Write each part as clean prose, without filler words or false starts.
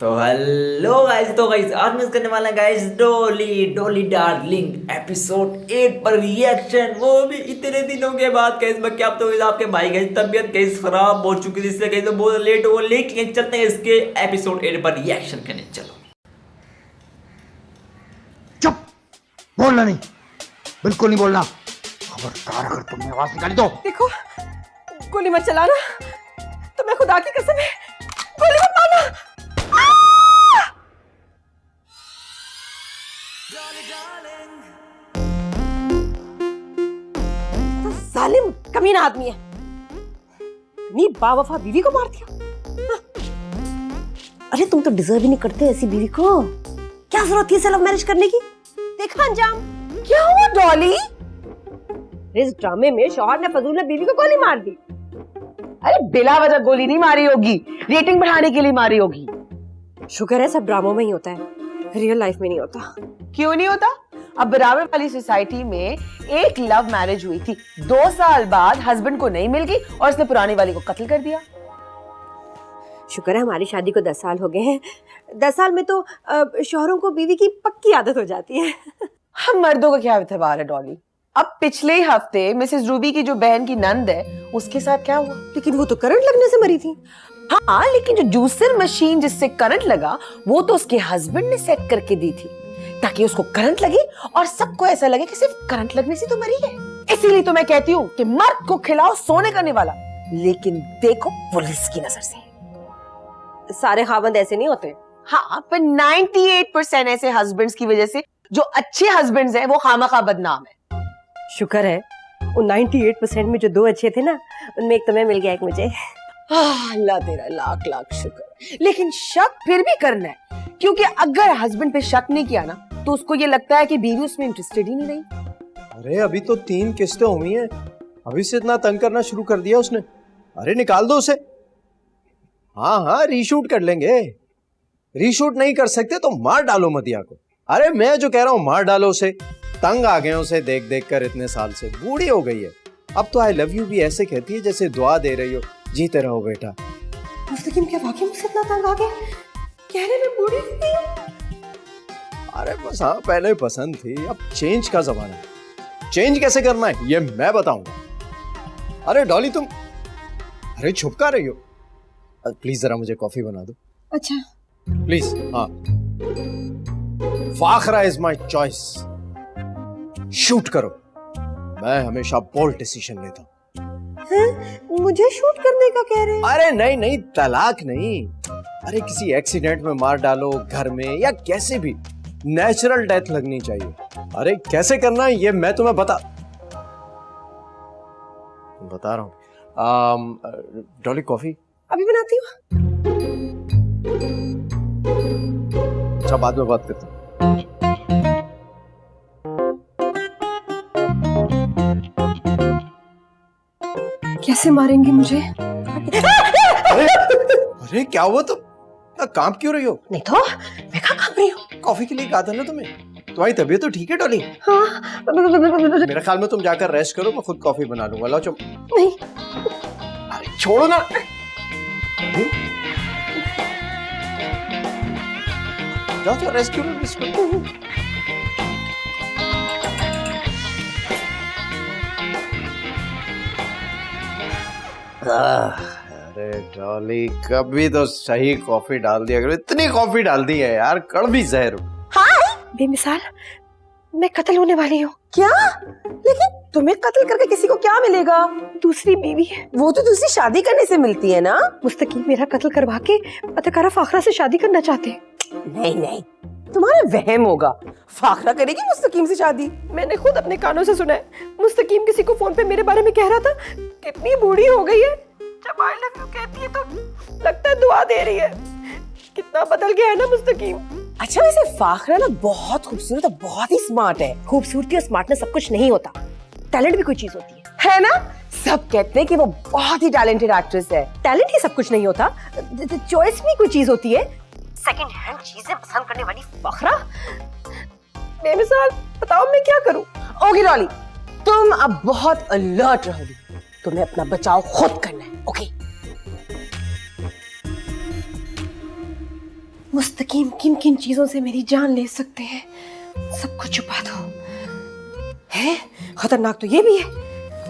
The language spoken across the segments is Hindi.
तो हेलो गाइस, तो गाइस आज मिस करने वाला गाइस डोली डोली डार्लिंग एपिसोड 8 पर रिएक्शन, वो भी इतने दिनों के बाद। गाइस मैं क्या तो आपके भाई गाइस तबीयत गाइस खराब हो चुकी थी, इससे गाइस तो बहुत लेट हो, लेकिन चलते हैं इसके एपिसोड 8 पर रिएक्शन करने। चलो चुप, बोलना नहीं, बिल्कुल नहीं बोलना। खबरदार अगर तुमने आवाज निकाली तो देखो, गोली मत चलाना, तो मैं खुदा की कसम है गोली मत मारना। तो जालिम कमीना आदमी है, इतनी बावफा बीवी को मार दिया। अरे तुम तो डिजर्व ही नहीं करते ऐसी बीवी को। क्या जरूरत थी लव मैरिज करने की? देखा अंजाम क्या हुआ डॉली। इस ड्रामे में शौहर ने फजूल में बीवी को गोली मार दी। अरे बिला वजह गोली नहीं मारी होगी, रेटिंग बढ़ाने के लिए मारी होगी। शुक्र है सब ड्रामों में ही होता है, रियल लाइफ में नहीं होता। क्यों नहीं होता? अब बराबर वाली सोसाइटी में एक लव मैरिज हुई थी, 2 साल बाद हस्बैंड को नहीं मिल गई और उसने पुरानी वाली को कत्ल कर दिया। शुक्र है हमारी शादी को 10 साल हो गए हैं। 10 साल में तो शौहरों को बीवी की पक्की आदत हो जाती है। हम मर्दों का क्या एतबार है डॉली। अब पिछले हफ्ते मिसेस रूबी की जो बहन की नंद है उसके साथ क्या हुआ? लेकिन वो तो करंट लगने से मरी थी। हाँ, लेकिन जो जूसर मशीन जिससे करंट लगा वो तो उसके हस्बैंड ने सेट करके दी थी ताकि उसको करंट लगे और सबको ऐसा लगे कि सिर्फ करंट लगने से तो मरी है। इसीलिए तो मैं कहती हूँ कि मर्द को खिलाओ सोने करने वाला, लेकिन देखो पुलिस की नजर से। सारे खावंद ऐसे नहीं होते। हाँ, पर 98% ऐसे हस्बैंड्स की वजह से जो अच्छे हस्बैंड्स हैं वो खामखा बदनाम है। शुक्र है उन 98% में जो 2 अच्छे थे ना, उनमें एक तुम्हें मिल गया, एक मुझे। अल्लाह तेरा लाख लाख शुक्र। लेकिन शक फिर भी करना है, क्योंकि अगर हस्बैंड पे शक नहीं किया ना तो उसको ये लगता है कि बीवी उसमें इंटरेस्टेड ही नहीं रही। अरे अभी तो 3 किस्तें हुई हैं, अभी से इतना तंग करना शुरू कर दिया उसने। अरे निकाल दो उसे। हाँ, रीशूट कर लेंगे। रीशूट नहीं कर सकते तो मार डालो मदिया को। अरे मैं जो कह रहा हूँ मार डालो उसे। तंग आ गए उसे देख देख कर इतने साल से, बूढ़ी हो गई है। अब तो आई लव यू भी ऐसे कहती है जैसे दुआ दे रही हो, जीते रहो बेटा। मुस्तकीम क्या वाकई मुझसे इतना तंग आ गया? कहने में बूढ़ी हो गई। अरे बस हाँ, पहले पसंद थी, अब चेंज का जमाना है। चेंज कैसे करना है ये मैं बताऊंगा। अरे डॉली तुम अरे छुपका रही हो। प्लीज जरा मुझे कॉफी बना दो। अच्छा प्लीज। हाँ, Fakhra is my choice. Shoot करो। मैं हमेशा बोल्ड डिसीजन लेता हूँ। मुझे शूट करने का कह रहे हैं? अरे नहीं नहीं, तलाक नहीं। अरे किसी एक्सीडेंट में मार डालो घर में, या कैसे भी नेचुरल डेथ लगनी चाहिए। अरे कैसे करना है ये मैं तुम्हें बता रहा हूँ। डॉली कॉफी अभी बनाती हूँ। अच्छा, बाद में बात करते हैं। कैसे मारेंगे मुझे? अरे क्या हुआ? तुम कांप क्यों रही हो? नहीं तो मैं कहाँ कांप रही हूँ? कॉफी के लिए कहा था ना तुम्हें। तुम्हारी तबीयत तो ठीक है डॉली? हाँ। मेरे ख्याल में तुम जाकर रेस्ट करो, मैं खुद कॉफी बना लूंगा। लो चुप। नहीं। अरे छोड़ो ना। जाओ रेस्ट करो, रेस्ट करो। अरे डॉली कभी तो सही कॉफी डाल दिया करो। इतनी कॉफी डाल दी है यार, कड़वी जहर। हाँ बेमिसाल, मैं कत्ल होने वाली हूँ। क्या? लेकिन तुम्हें कत्ल करके किसी को क्या मिलेगा? दूसरी बीवी। वो तो दूसरी शादी करने से मिलती है ना। मुस्तकीम मेरा कत्ल करवा के अतकारा फाखरा से शादी करना चाहते हैं। नहीं नहीं, तुम्हारा वहम होगा। फाखरा करेगी मुस्तकीम से शादी? मैंने खुद अपने कानों से सुना है। मुस्तकीम किसी को फोन पे मेरे बारे में कह रहा था, कितनी बूढ़ी हो गई है। जब आई लव यू कहती है तो लगता है दुआ दे रही है। कितना बदल गया है ना मुस्तकीम। अच्छा, वैसे फाखरा ना बहुत खूबसूरत है, बहुत ही स्मार्ट है। खूबसूरती और स्मार्टनेस सब कुछ नहीं होता, टैलेंट भी कोई चीज होती है ना? सब कहते हैं कि वो बहुत ही टैलेंटेड एक्ट्रेस है। टैलेंट ही सब कुछ नहीं होता, चॉइस भी कोई चीज होती है। सेकंड हैंड चीजें पसंद करने वाली फाखरा। बेमिसाल बताओ मैं क्या करूं? ओके डॉली, तुम अब बहुत अलर्ट रहोगी। तुम्हें अपना बचाव खुद करना है, ओके? मुस्तकीम किन किन चीजों से मेरी जान ले सकते हैं, सबको छुपा दो। है खतरनाक तो ये भी है,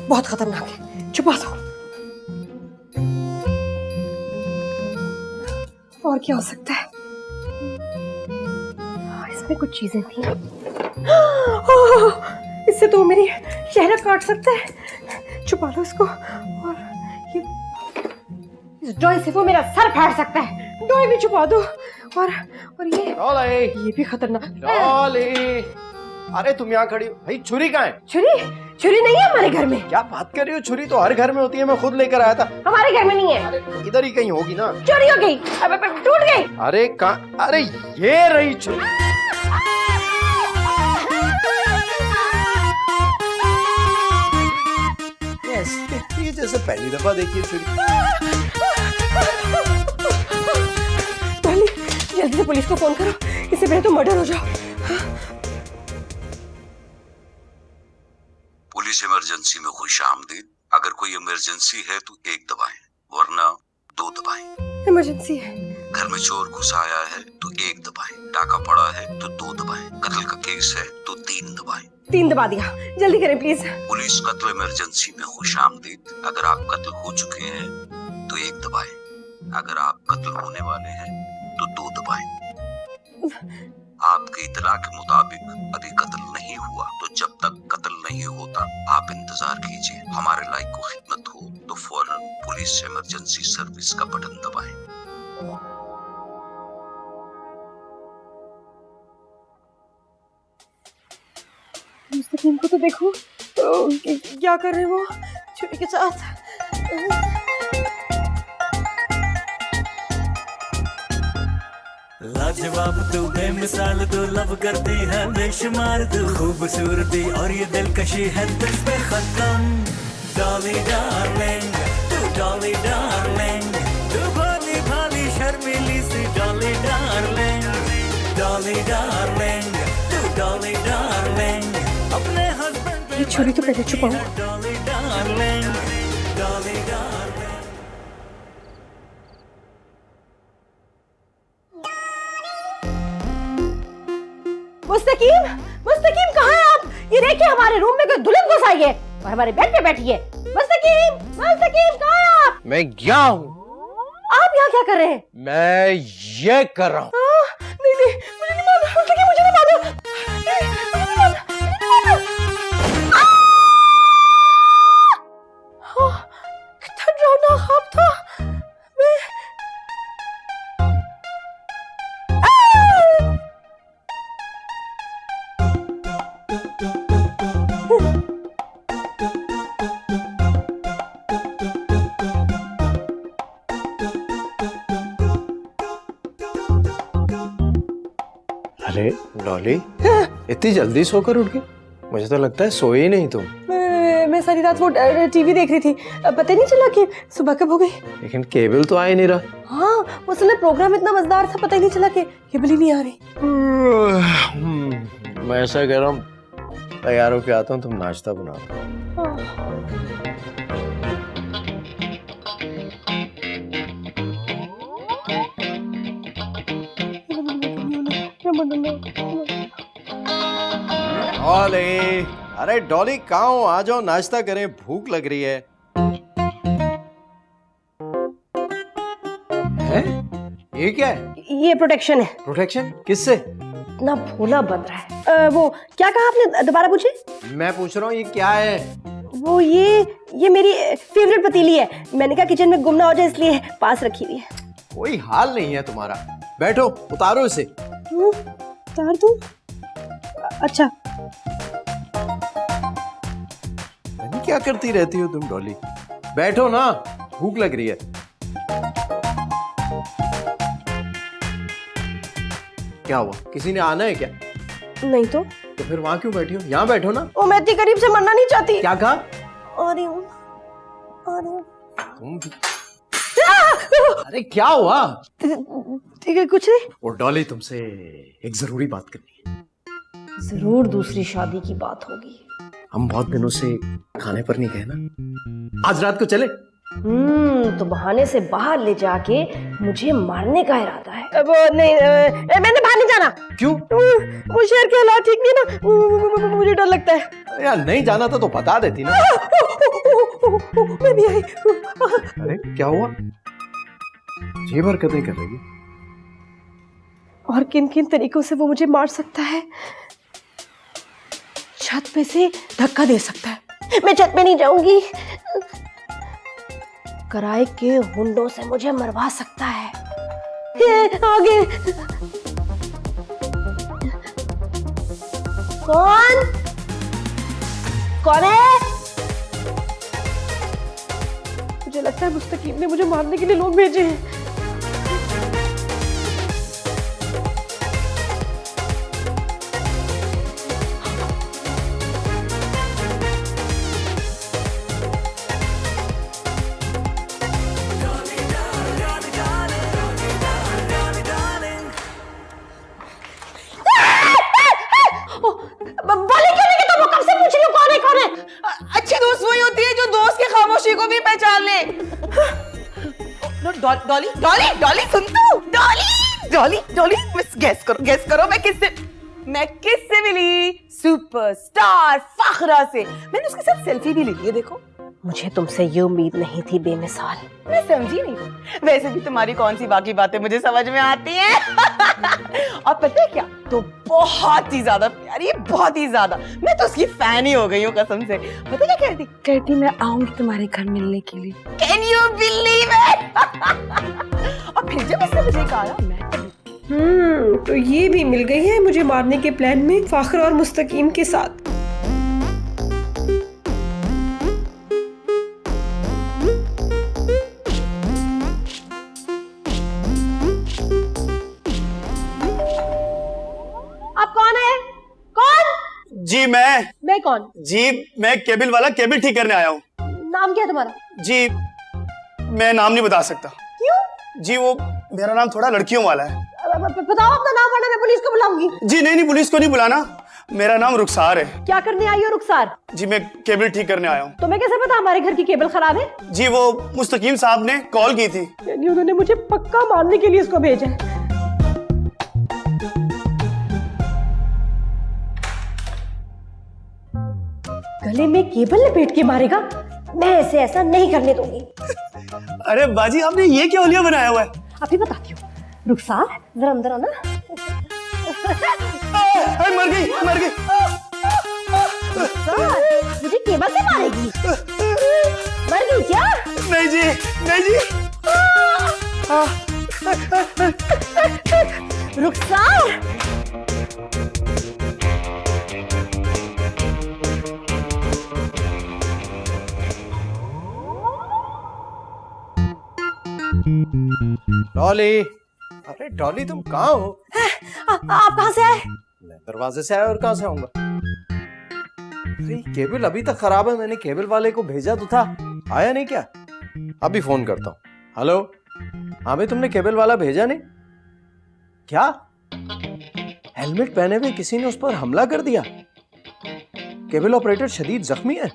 बहुत खतरनाक है, छुपा दो। और क्या हो सकता है? इसमें कुछ चीजें थी। इससे तो मेरी चेहरा काट सकता है, छुपा लो इसको। और ये इस डॉय से वो मेरा सर फाड़ सकता है, डॉय भी छुपा दो। और ये भी खतरनाक। डॉली, अरे तुम यहाँ खड़ी हो। भाई छुरी कहाँ है? छुरी नहीं है हमारे घर में। क्या बात कर रही हो? छुरी तो हर घर में होती है, मैं खुद लेकर आया था। हमारे घर में नहीं है। इधर ही कहीं होगी ना। चोरी हो गई, अब टूट गई। अरे कहाँ? अरे ये रही छुरी। ये जैसे पहली दफा देखी है छुरी। पहले जल्दी से पुलिस को फोन करो, इससे पहले तो मर्डर हो जाओ। पुलिस इमरजेंसी में खुश आमदीद। अगर कोई इमरजेंसी है तो 1 दबाएं, वरना 2 दबाएं। इमरजेंसी है। घर में चोर घुस आया है तो 1 दबाएं, डाका पड़ा है तो 2 दबाएं, कत्ल का केस है तो 3 दबाएं। 3 दबा दिया, जल्दी करें प्लीज। पुलिस कत्ल इमरजेंसी में खुश आमदीद। अगर आप कत्ल हो चुके हैं तो 1 दबाएं, अगर आप कत्ल होने वाले हैं तो 2 दबाएं। आपकी इतला के मुताबिक अभी कत्ल नहीं हुआ, तो जब तक कत्ल नहीं होता आप इंतजार कीजिए। हमारे लाइक को खिदमत हो तो फौरन पुलिस इमरजेंसी सर्विस का बटन दबाएं। मुस्तकीम को तो देखो, क्या कर रहे हैं वो छुरी के साथ। लाजवाब तू बेमिसाल तू लव करती है बेशुमार तू खूबसूरती और ये दिलकशी है तुझ पे खत्म। डॉली डार्लिंग तू डॉली डार्लिंग, तू भोली भाली शर्मीली सी डॉली डार्लिंग। डॉली डार्लिंग तू डॉली डार्लिंग, अपने हस्बैंड ये छुरी तो पहले छुपाऊं। Dolly darling, Dolly darling. Mustakeem, Mustakeem कहाँ है आप? ये देखिए हमारे रूम में कोई दुल्हन घुस आई है और हमारे बेड पे बैठी है। मुस्तकीम, मुस्तकीम कहाँ है आप? मैं क्या हूँ? आप यहाँ क्या कर रहे हैं? मैं ये कर रहा हूँ। नहीं नहीं, मुझे नहीं मालूम। मुस्तकीम मुझे नहीं मालूम। नहीं, मुझे नहीं मालूम, मुझे नहीं मालूम। हाँ, कितना डरावना ख्वाब था। मैं अरे डॉली, इतनी जल्दी सोकर उठ गई? मुझे तो लगता है सोए ही नहीं तुम। मैं सारी रात वो टीवी देख रही थी, पता नहीं चला कि सुबह कब हो गई। लेकिन केबल तो आ ही नहीं रहा। हाँ, उस समय प्रोग्राम इतना मजेदार था, पता ही नहीं चला कि केबल ही नहीं आ रही। मैं ऐसा कह रहा हूँ, तैयार होके आता हूँ, तुम नाश्ता बना दो। डॉली, अरे डॉली कहाँ हो? आ जाओ, नाश्ता करें, भूख लग रही है। ये क्या है? ये प्रोटेक्शन है। प्रोटेक्शन किससे? इतना भोला बन रहा है। वो क्या कहा आपने, दोबारा पूछे? मैं पूछ रहा हूँ ये क्या है? वो ये मेरी फेवरेट पतीली है। मैंने कहा किचन में गुम ना हो जाए इसलिए पास रखी हुई है। कोई हाल नहीं है तुम्हारा। बैठो, उतारो इसे। उतार दूं? अच्छा। क्या करती रहती हो तुम डॉली? बैठो ना, भूख लग रही है। क्या हुआ? किसी ने आना है क्या? नहीं तो फिर वहां क्यों बैठी हो? यहाँ बैठो ना। ओ, मैं इतनी करीब से मरना नहीं चाहती। क्या कहा? आ रही हूँ। तुम अरे क्या हुआ? ठीक है, कुछ नहीं। और डॉली, तुमसे एक जरूरी बात करनी है। जरूर दूसरी शादी की बात होगी। हम बहुत दिनों से खाने पर नहीं गए ना, आज रात को चले? तो बहाने से बाहर ले जाके मुझे मारने का इरादा है। अब नहीं, मैंने बाहर नहीं जाना। क्यों? वो शहर के हालात ठीक नहीं ना, मुझे डर लगता है। अरे यार नहीं जाना था तो बता देती ना। मैं भी आई। अरे क्या हुआ? ये हरकतें कर रही है। और किन किन तरीकों से वो मुझे मार सकता है? छत पे से धक्का दे सकता है। मैं छत पे नहीं जाऊंगी। किराए के हुंडों से मुझे मरवा सकता है। आगे कौन कौन है? मुझे लगता है मुस्तकीम ने मुझे मारने के लिए लोग भेजे हैं। अच्छी दोस्त वही होती है जो दोस्त की खामोशी को भी पहचान ले। डॉली डॉली डॉली सुन तू, डॉली डॉली डॉली, गेस करो मैं किससे मिली? सुपरस्टार फाखरा से। मैंने उसके साथ सेल्फी भी ली है, देखो। मुझे तुमसे ये उम्मीद नहीं थी बेमिसाल। मैं समझी नहीं। वैसे भी तुम्हारी कौन सी बाकी बातें मुझे समझ में आती हैं। और पता है क्या, तो बहुत ही ज्यादा प्यारी, बहुत ही ज्यादा। मैं तो उसकी फैन ही हो गई हूँ कसम से। पता क्या कहती मैं आऊंगी तुम्हारे घर मिलने के लिए। Can you believe it? और फिर जब उसने मुझे कहा मैं तो ये भी मिल गई है मुझे मारने के प्लान में फाखरा और मुस्तकीम के साथ। आप कौन है? कौन? जी मैं कौन? जी मैं केबल वाला केबल ठीक करने आया हूँ। नाम क्या है तुम्हारा? जी मैं नाम नहीं बता सकता। क्यों? जी वो मेरा नाम थोड़ा लड़कियों वाला है। बताओ अपना नाम, वरना मैं पुलिस को बुलाऊंगी। जी नहीं पुलिस को नहीं बुलाना, मेरा नाम रुखसार है। क्या करने आई हो रुखसार? जी मैं केबल ठीक करने आया हूँ। तुम्हें कैसे पता हमारे घर की केबल खराब है? जी वो मुस्तकीम साहब ने कॉल की थी। यानी उन्होंने मुझे पक्का मारने के लिए इसको भेजा है। गले में केबल लपेट के मारेगा? मैं ऐसे ऐसा नहीं करने दूंगी। अरे बाजी आपने ये क्या होलिया बनाया हुआ है? अभी बताती हूँ। रुखसार जरा अंदर आना। मर गई। रुखसार मुझे केबल से मारेगी? मर गई क्या? नहीं जी रुखसार डॉली, अरे डॉली तुम कहाँ हो? आप कहाँ से आए? मैं दरवाजे से आया और कहाँ से आऊंगा? अरे केबल अभी तक खराब है, मैंने केबल वाले को भेजा तो था, आया नहीं क्या? अभी फोन करता हूँ। हेलो, हाँ भाई तुमने केबल वाला भेजा नहीं क्या? हेलमेट पहने हुए किसी ने उस पर हमला कर दिया, केबल ऑपरेटर शदीद जख्मी है।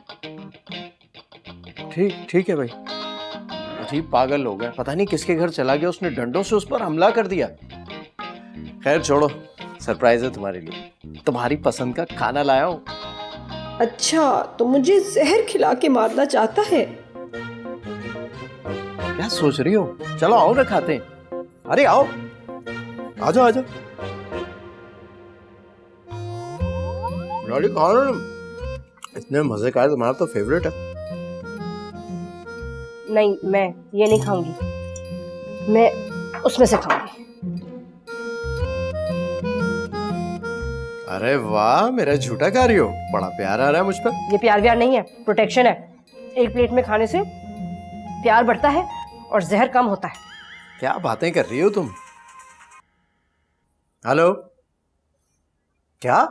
ठीक है भाई। अजीब पागल लोग हैं, पता नहीं किसके घर चला गया, उसने डंडों से उस पर हमला कर दिया। खैर छोड़ो, सरप्राइज है तुम्हारे लिए, तुम्हारी पसंद का खाना लाया हूँ। अच्छा, तो मुझे जहर खिला के मारना चाहता है? क्या सोच रही हो? चलो आओ ना खाते हैं। अरे आओ, आ जाओ। लॉली खाओ ना, इतने मजे का है, तुम्हारा तो फेवरेट है। नहीं, मैं ये नहीं खाऊंगी, मैं उसमें से खाऊंगी। अरे वाह, मेरा झूठा खा रही हो, बड़ा प्यार आ रहा है मुझ पर। ये प्यार व्यार नहीं है, प्रोटेक्शन है। एक प्लेट में खाने से प्यार बढ़ता है और जहर कम होता है। क्या बातें कर रही हो तुम? हेलो, क्या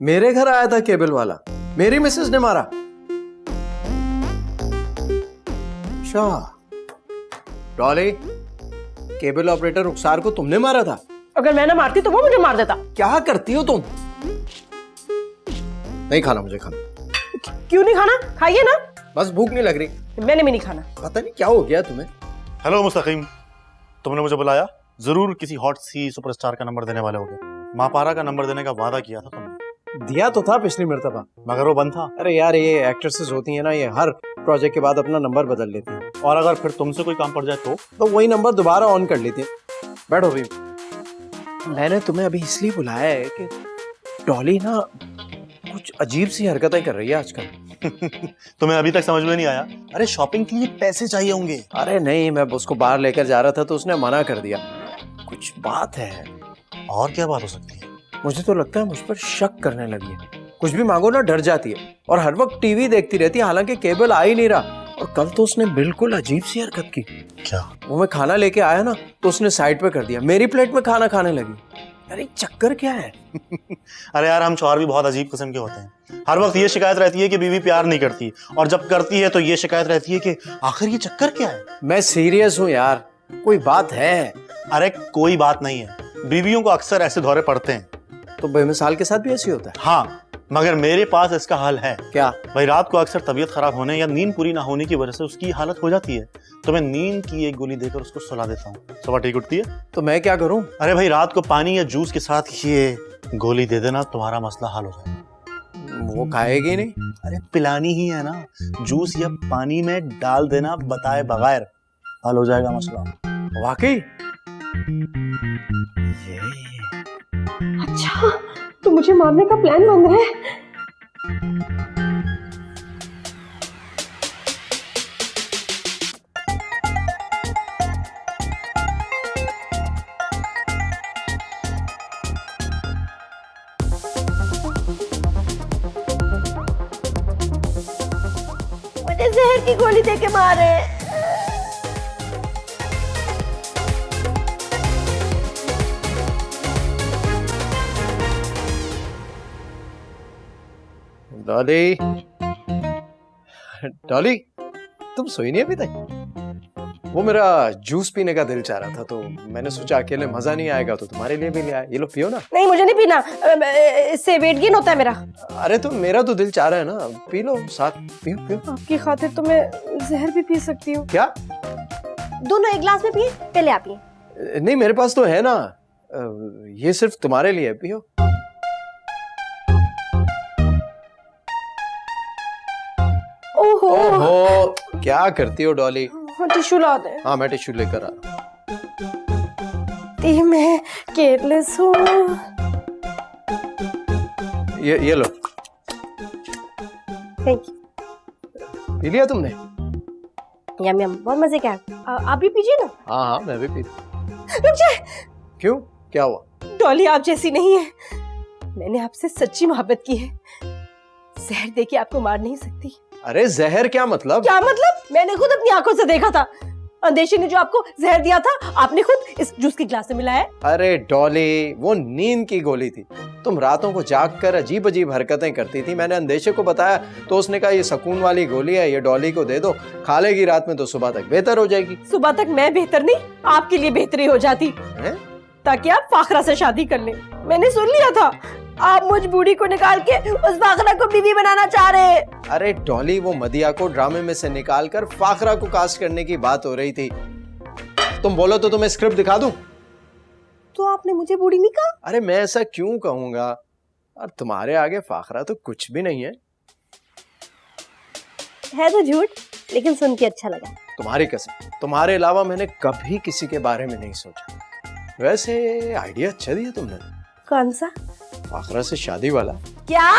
मेरे घर आया था केबल वाला, मेरी मिसेस ने मारा? अच्छा डॉली, केबल ऑपरेटर रुखसार को तुमने मारा था? अगर मैं ना मारती तो वो मुझे मार देता। क्या करती हो तुम? नहीं खाना मुझे, खाना। क्यों नहीं खाना? खाइए ना। बस भूख नहीं लग रही। मैंने भी नहीं खाना। पता नहीं क्या हो गया तुम्हें। हेलो मुस्तकीम, तुमने मुझे बुलाया? जरूर किसी हॉट सी सुपरस्टार का नंबर देने वाले होगे। मापारा का नंबर देने का वादा किया था तुमने। दिया तो था पिछली मर्तबा, मगर वो बंद था। अरे यार ये एक्ट्रेसेस होती है ना, ये हर प्रोजेक्ट के बाद अपना नंबर बदल लेती हैं। और अगर फिर तुमसे कोई काम पड़ जाए तो वही नंबर दोबारा ऑन कर लेती है। बैठो भी। मैंने तुम्हें अभी इसलिए बुलाया है कि डॉली ना कुछ अजीब सी हरकतें कर रही है आजकल। तुम्हें अभी तक समझ में नहीं आया? अरे शॉपिंग के लिए पैसे चाहिए होंगे। अरे नहीं, मैं उसको बाहर लेकर जा रहा था तो उसने मना कर दिया। कुछ बात है। और क्या बात हो सकती है? मुझे तो लगता है मुझ पर शक करने लगी है। कुछ भी मांगो ना डर जाती है और हर वक्त टीवी देखती रहती है, हालांकि केबल आ ही नहीं रहा। और कल तो उसने बिल्कुल अजीब सी हरकत की। क्या? वो मैं खाना लेके आया ना तो उसने साइड पे कर दिया, मेरी प्लेट में खाना खाने लगी। अरे चक्कर क्या है? अरे यार हम शौहर भी बहुत अजीब किस्म के होते हैं। हर वक्त ये शिकायत रहती है कि बीवी प्यार नहीं करती, और जब करती है तो ये शिकायत रहती है कि आखिर ये चक्कर क्या है। मैं सीरियस हूँ यार, कोई बात है? अरे कोई बात नहीं है, बीवियों को अक्सर ऐसे दौरे पड़ते हैं। तो बेमिसाल के साथ भी ऐसी होता है? हाँ, मगर मेरे पास इसका हल है। क्या? भाई रात को अक्सर तबीयत खराब होने या नींद पूरी ना होने की वजह से उसकी हालत हो जाती है, तो मैं नींद की एक गोली देकर उसको सुला देता हूँ। सुबह ठीक उठती है। तो मैं क्या करूँ? अरे भाई रात को पानी या जूस के साथ ये गोली दे देना, तुम्हारा मसला हल हो जाएगा। वो खाएगी नहीं? अरे पिलानी ही है ना, जूस या पानी में डाल देना बताए बगैर, हल हो जाएगा मसला। वाकई? अच्छा, तो मुझे मारने का प्लान बन रहा है। मुझे जहर की गोली देके मारे। डॉली, डॉली, तुम सोई नहीं अभी तक? वो मेरा जूस पीने का दिल चाह रहा था तो मैंने सोचा अकेले मजा नहीं आएगा तो तुम्हारे लिए भी ले आया। ये लो पियो ना। नहीं, मुझे नहीं पीना, इससे वेट गेन होता है मेरा। अरे तो मेरा तो दिल चाह रहा है ना, पी लो साथ। पियो पियो। आपकी खातिर तो मैं जहर भी पी सकती हूँ। क्या? दोनों एक ग्लास में पिए, पहले आप पिए। नहीं मेरे पास तो है ना, ये सिर्फ तुम्हारे लिए, पियो। ओहो, ओहो, क्या करती हो डॉली? टिश्यू ला दे। हाँ मैं टिश्यू लेकर आ रहा हूँ। मैं केयरलेस हूँ। ये लो। Thank you. पी लिया तुमने? यम यम, बहुत मजे का। आप भी पीजिए ना। हाँ हाँ मैं भी पी। रुक जाए। क्यों, क्या हुआ? डॉली आप जैसी नहीं है। मैंने आपसे सच्ची मोहब्बत की है, जहर देके आपको मार नहीं सकती। अरे जहर क्या मतलब? क्या मतलब? मैंने खुद अपनी आंखों से देखा था। अंदेशी ने जो आपको जहर दिया था, आपने खुद इस जूस के ग्लास में मिलाया। अरे डॉली, वो नींद की गोली थी। तुम रातों को जाग कर अजीब अजीब हरकतें करती थी। मैंने अंदेशे को बताया तो उसने कहा ये सुकून वाली गोली है, ये डॉली को दे दो, खा लेगी रात में तो सुबह तक बेहतर हो जाएगी। सुबह तक मैं बेहतर नहीं, आपके लिए बेहतरी हो जाती है? ताकि आप फाखरा से शादी कर लें। मैंने सुन लिया था आप मुझ बूढ़ी को निकाल के उस फाखरा को बीवी बनाना चाह रहे। अरे डॉली, वो मदिया को ड्रामे में से निकाल कर फाखरा को कास्ट करने की बात हो रही थी। तुम बोलो तो तुम्हें स्क्रिप्ट दिखा दूं? तो आपने मुझे बूढ़ी नहीं कहा? अरे मैं ऐसा क्यों कहूंगा, और तुम्हारे आगे फाखरा तो कुछ भी नहीं है तो झूठ, लेकिन सुन के अच्छा लगा। तुम्हारी कसम, तुम्हारे अलावा मैंने कभी किसी के बारे में नहीं सोचा। वैसे आइडिया अच्छा दिया तुमने। कौन सा? फाखरा से शादी वाला। क्या?